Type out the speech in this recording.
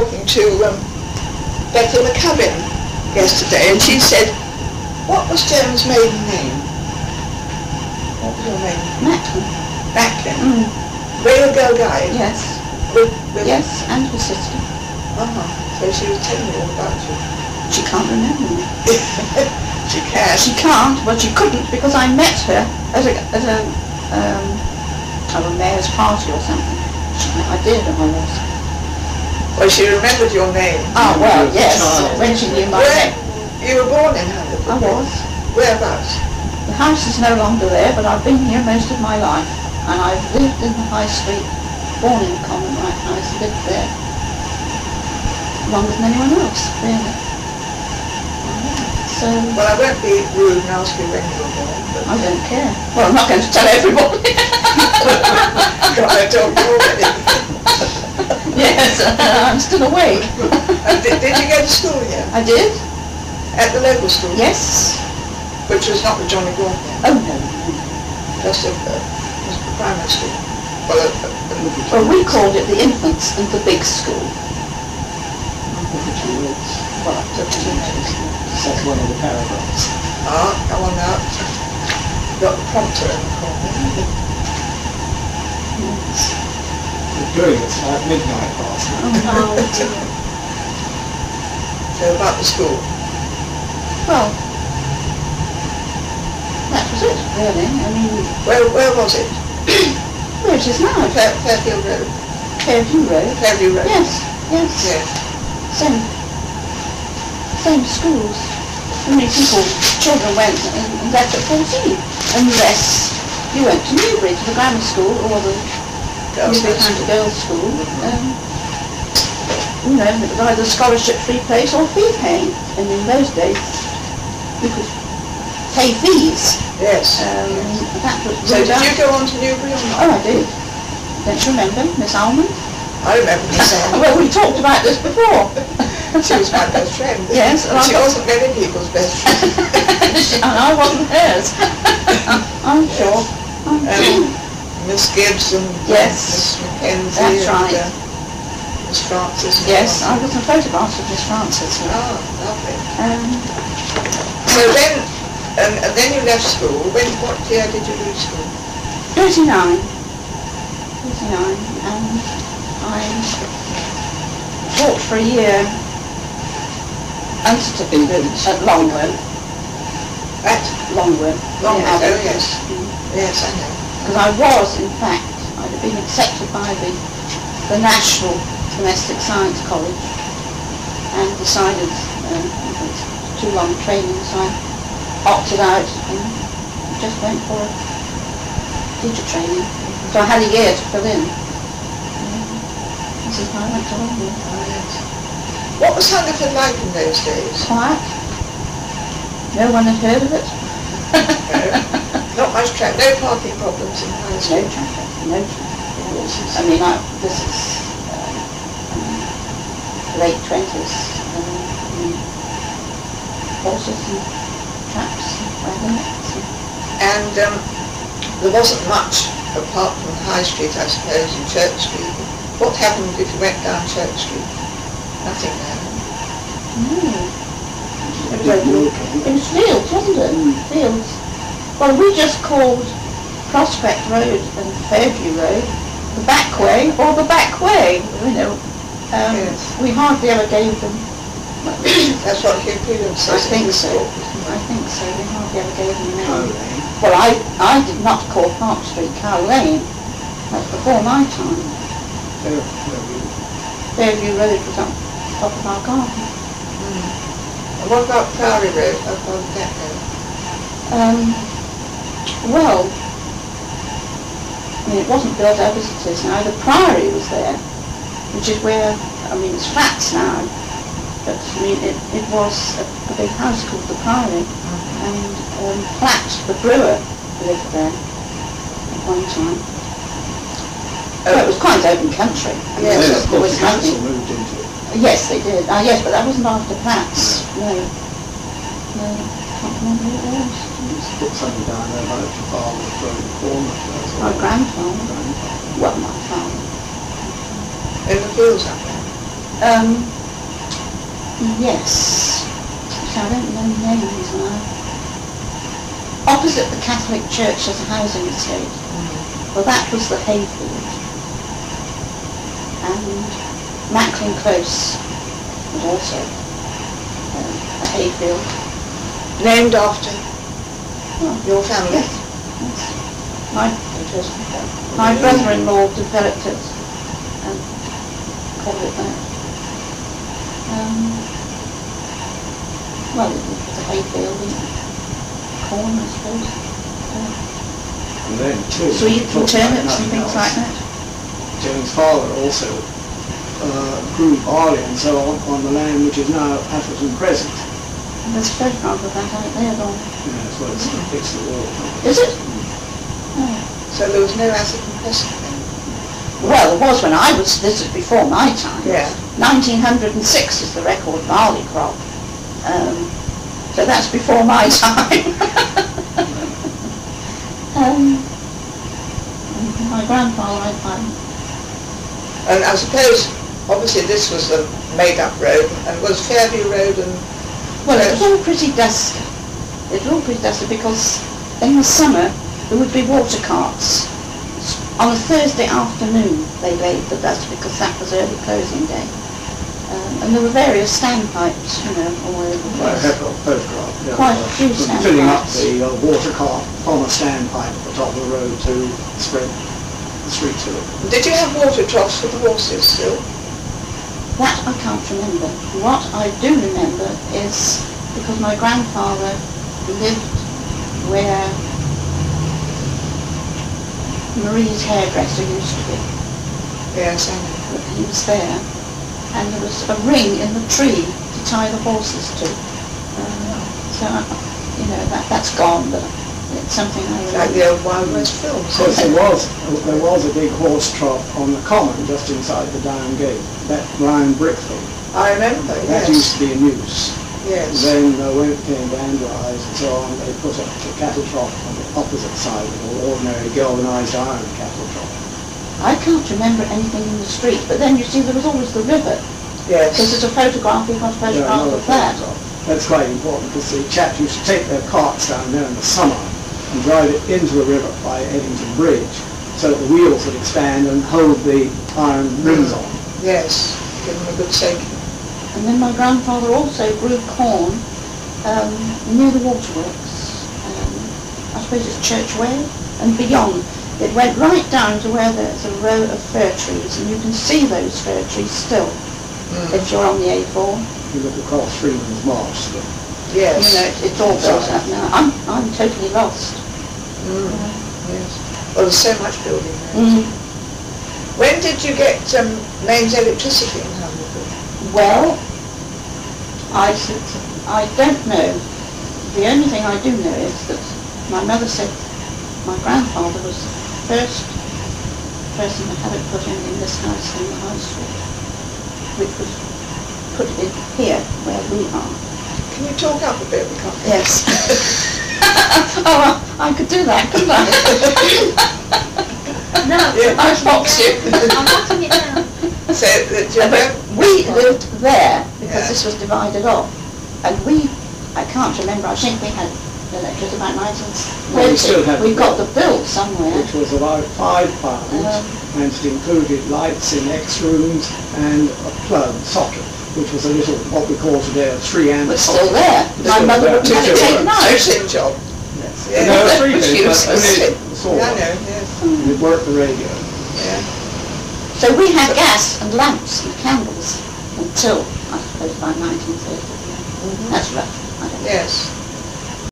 talking to Beth in the cabin yesterday, and she said, what was Joan's maiden name? What was your maiden name? Macklin. Macklin. Real girl guide? Yes. With yes, and her sister. So she was telling me all about you. She can't remember me. She can. She can't, but she couldn't, because I met her at a mayor's party or something. I did, and I was. Well, she remembered your name. Oh, well, yes, when she knew my name. You were born in Hungerford? I was. Whereabouts? The house is no longer there, but I've been here most of my life. And I've lived in the High Street, born in the Common Right House, lived there longer than anyone else, really. So, well, I won't be rude and ask you when you were born, but I don't care. Well, I'm not going to tell everybody. God, I told you already. Yes, I'm still awake. Did you go to school here? I did. At the local school? Yes. Which was not the Johnny Gaunt then? Oh, no. Just a primary school? Well, we called it the infants and the big school. Well, I took teachers. That's one of the paragraphs. Come on now. Got the prompter in the corner. Yes. We're doing it at midnight past now. Oh, dear. So about the school? Well, that was it, really. I mean... Where was it? Where it is now. Fairfield Road? Fairview Road. Fairview Road? Yes, yes. Yeah. Same schools. Only children went and left at 14, unless you went to Newbridge, the grammar school, or the Newbridge County Girls' School. You know, it was either scholarship-free place or fee paying. And in those days, you could pay fees. Yes. That was So did you go on to Newbury or not? Oh, I did. Don't you remember, Miss Almond? I remember Miss Almond. Well, we talked about this before. She was my best friend. Yes. And she wasn't many people's best friend. And I wasn't hers. I'm sure. Miss Gibbs and yes. Miss Mackenzie. That's right. And, Miss Francis. Yes, I got some photographs of Miss Francis. Oh, lovely. So then, and then you left school. What year did you leave school? 39. And I taught for a year uncertificate at Longworth. At? Longworth. Longworth, Yeah, oh yes. Yes, I know. Because I was, in fact, I'd have been accepted by the National Domestic Science College and decided it was too long training, so I opted out and just went for teacher training. So I had a year to fill in. This is how I went to Longworth. Oh, yes. What was Hungerford like in those days? Quiet. No one had heard of it. No, not much traffic. No parking problems in High No Street. traffic. No traffic. I mean, this is late 20s. Horses and traps and wagons. And there wasn't much apart from High Street, I suppose, and Church Street. What happened if you went down Church Street? Nothing there. No. It was fields, wasn't it? Fields. Well, we just called Prospect Road and Fairview Road the back way or the back way. You know, Yes. we hardly ever gave them. That's what Hugh Pilgrim says. I think so. I think so. We hardly ever gave them a name. Well, I did not call Park Street Cow Lane. That's before my time. Fairview Road was on top of our garden. And what about Priory Road? How far did that go? Well, I mean, it wasn't built up as it is now. The Priory was there, which is where, I mean, it's flats now, but I mean, it was a big house called the Priory, and Platt, the brewer, lived there at one time. So it was quite open country. Yes, Yes, it was the council happening. moved into it. Yes, they did. Yes, but that wasn't after Platt's. No. Can't remember who it was. Put something down there about the father throwing the corner. My grandfather. Well, my father. In the fields up there? Yes. So I don't know names now. Opposite the Catholic Church there's a housing estate. Well, that was the hayfield. And Macklin Close was also a hayfield. Named after your family? Yes. My brother-in-law developed it and called it that. Well, it was a hayfield and corn, I suppose. And then too, So you can talk turnips about and things nothing like else. that. Joan's father also grew barley and so on the land which is now Atherton Crescent. And there's a photograph of that out there, Don. Yes, well, it's the wall. Is it? Oh. So there was no Atherton Crescent then? Well, there was when I was, this is before my time. Yeah. 1906 is the record barley crop. So that's before my time. My grandfather, And I suppose, obviously this was a made-up road, and was Fairview Road and... well, it was all pretty dusty. It was all pretty dusty because in the summer there would be water carts. On a Thursday afternoon they laid the dust because that was early closing day. And there were various standpipes, you know, all over the I place. have a photograph. Yeah, Quite a few filling up standpipes. the water cart from a standpipe at the top of the road to spread the streets with it. Did you have water troughs for the horses still? That I can't remember. What I do remember is because my grandfather lived where Marie's hairdresser used to be. Yes, I know. He was there, and there was a ring in the tree to tie the horses to. So, you know, that's gone, but it's something I remember. Like the old Wild West films. Of course, there was a big horse trough on the common just inside the down gate, that round brick thing. I remember, That yes. used to be in use. Yes. Then when it became vandalised and so on, they put up the cattle trough on the opposite side of the ordinary galvanised iron cattle trough. I can't remember anything in the street, but then you see there was always the river. Yes. Because there's a photograph, we've got a photograph another of that. photograph. That's quite important because the chaps used to take their carts down there in the summer and drive it into the river by Eddington Bridge so that the wheels would expand and hold the iron rims on. Yes, give them a good shake. And then my grandfather also grew corn near the waterworks. I suppose it's Church Way and beyond. It went right down to where there's a row of fir trees, and you can see those fir trees still if you're on the A4. You look across Freeman's Marsh still. Yes. You know, it's all built up now. I'm totally lost. Yes. Well, there's so much building there. When did you get mains electricity in Humberford? Well, I don't know. The only thing I do know is that my mother said my grandfather was the first person that had it put in this house in the High Street, which was put in here where we are. Can you talk up a bit? We can't. Yes. Oh, I could do that, couldn't I? No, I popped you. I'm knocking it down. So that you But we lived there because Yeah. this was divided off, and I can't remember, I think we had electricity about Well, we still 1930. have We've got the the bill somewhere. which was about £5, and it included lights in X rooms and a plug socket, which was a little, what we call today, a 3-amp It's socket. still there. My Still mother there. wouldn't have it Still taken there. out. Two-sim job. Yes. Yeah. No, 3-phase, She was but so only sort Yeah, I of. know, yes. And it worked the radio. Yeah. So we had gas and lamps and candles until, I suppose, about 1930. That's rough. I don't know. Yes.